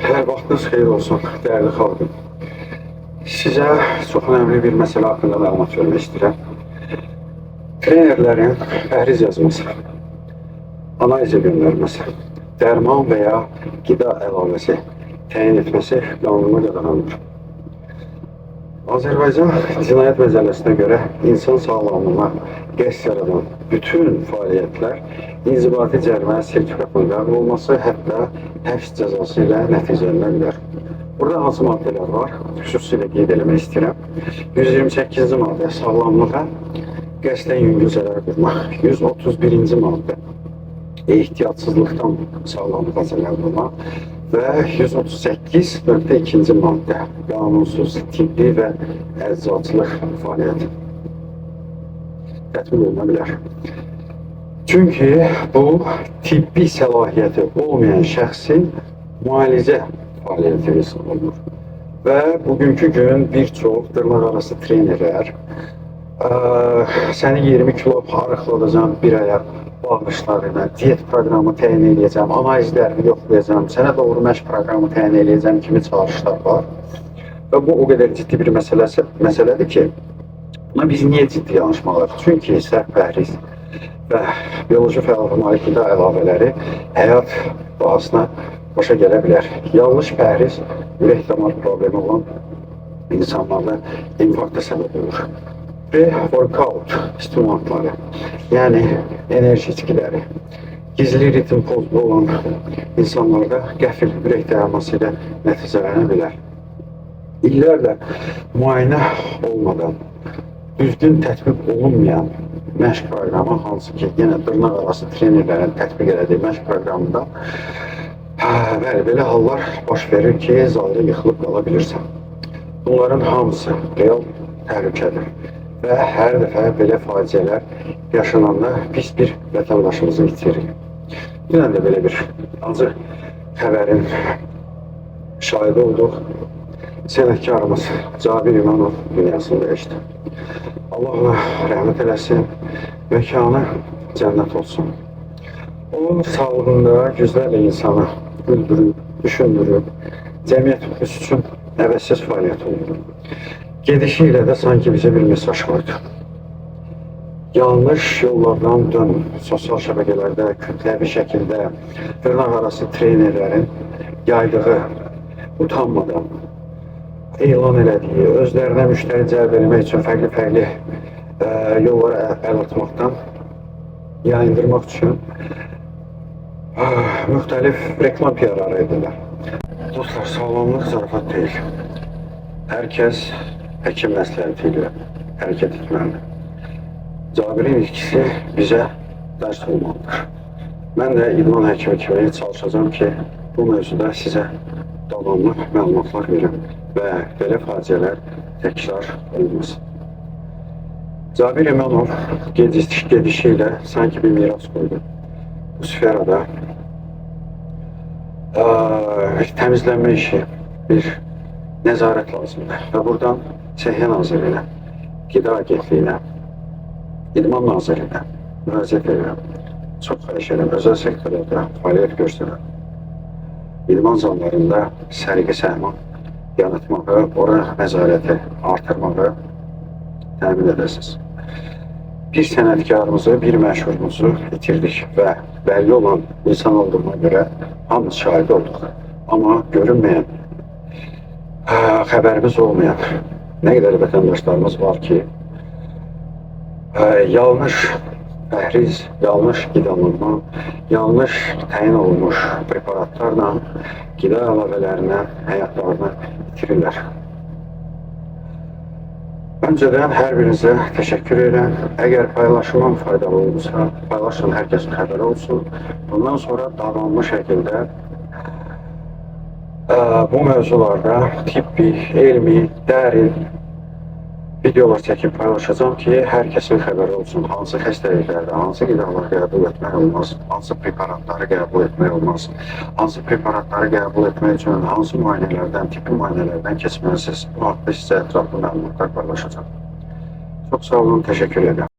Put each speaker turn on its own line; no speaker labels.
Hər vaxtınız xeyir olsun, dəyərli xalqım. Sizə çox önəmli bir məsələ haqqında məlumat vermək istəyirəm. Trenerlərin pəhriz yazması, analizə göndərməsi, dərman və ya qida əlavəsi təyin etməsi qanunla qadağandır. Azərbaycan Cinayət Məcəlləsinə görə insan sağlamlığına qəsd yaradan bütün fəaliyyətlər inzibati cərimə sertifikatının qəbul olması, hətta həbs cəzası ilə nəticələnə bilər. Burada hansı maddələr var? Xüsusilə qeyd eləmək istəyirəm. 128-ci maddə sağlamlığa qəsdən yüngül zərər vurmaq. 131-ci maddə ehtiyatsızlıqdan sağlamlığa zərər vurmaq. Və 138.2-ci maddə qanunsuz tibbi və əczaçılıq fəaliyyəti tətbiq oluna bilər. Çünki bu tibbi səlahiyyəti olmayan şəxsin müalicə fəaliyyəti hesab olunur. Və bugünkü gün bir çox dırnaqarası trenerlər səni 20 kilo arıqladacam bir aya bağışlarına, diyet proqramı təyin edəcəm, analizlərini yoxlayacam, sənə doğru məşq proqramı təyin edəcəm kimi çağırışlar var. Və bu o qədər ciddi bir məsələdir ki, buna biz niyə ciddi yanaşmalıyıq? Çünki səhv pəhriz və bioloji fəaliyyətə malik qida əlavələri həyat bahasına başa gələ bilər. Yanlış pəhriz ürək damar problemi olan insanlarda infarkta səbəb olur. Və workout stimulantları, yəni enerji içkiləri, gizli ritm pozulu olan insanlarda qəfil ürək dayanması ilə nəticələnə bilər. İllərlə müayinə olmadan, düzgün tətbiq olunmayan məşq proqramı, hansı ki, yenə dırnaq arası trenerlərin tətbiq elədiyi məşq proqramında belə hallar baş verir ki, zalda yıxılıb qala bilirsən. Bunların hamısı real təhlükədir. Və hər dəfə belə faciələr yaşananda pis bir vətəndaşımızı itirir. Dünən də belə bir acı xəbərin şahidi olduq. Sənətkarımız Cabir İmanov dünyasını dəyişdi. Allah ona rəhmət eləsin, məkanı cənnət olsun. O sağlığında yüzlərlə insanı güldürüb, düşündürüb, cəmiyyət üçün əvəzsiz fəaliyyət olundu. Gedişi ilə də sanki bizə bir mesaj qoydu. Yanlış yollardan dön. Sosial şəbəkələrdə kütləvi şəkildə dırnaq arası trenerlərin yaydığı, utanmadan elan elədiyi, özlərinə müştəri cəlb etmək üçün fərqli yollara əl atmaqdan yayındırmaq üçün müxtəlif reklam PR-ları edirlər. Dostlar, sağlamlıq zarafat deyil. Hər kəs həkim məsləhəti ilə hərəkət etməlidir. Cabirin itkisi bizə dərs olmalıdır. Mən də idman həkimi kimi çalışacağım ki, bu mövzuda sizə davamlı məlumatlar verim və belə faciələr təkrar olmasın. Cabir İmanov gedişi ilə sanki bir miras qoydu. Bu sferada təmizlənmə işi, bir nəzarət lazımdır. Və buradan Səhiyyə Nazirliyinə, Qida Agentliyinə, İdman Nazirliyinə müraciət edirəm. Çox xahiş edirəm, özəl sektorlarda fəaliyyət göstərən idman zallarında səliqə səhman yanıtmağı, ora nəzarəti artırmağı təmin edəsiniz. Bir sənətkarımızı, bir məşhurumuzu itirdik və bəlli olan insan olduğuna görə hamımız şahid olduq. Amma görünməyən, xəbərimiz olmayan nə qədər vətəndaşlarımız var ki, yanlış pəhriz, yanlış qidalanma, yanlış təyin olunmuş preparatlarla, qida əlavələrinə həyatlarını itirirlər. Öncədən hər birinizə təşəkkür edirəm. Əgər paylaşımım faydalı olursa, paylaşın, hər kəsin xəbəri olsun. Bundan sonra davamlı şəkildə bu mövzularda tibbi, elmi, dərin videolar çəkib paylaşacağım ki, hər kəsin xəbəri olsun. Hansı xəstəliklərdə, hansı qidaları qəbul etmək olmaz, hansı preparatları qəbul etmək olmaz, hansı preparatları qəbul etmək üçün hansı müayinələrdən, tibbi müayinələrdən keçməlisiniz. Bu haqda sizə ətraflı məlumatlar paylaşacağım. Çox sağ olun, təşəkkür edirəm.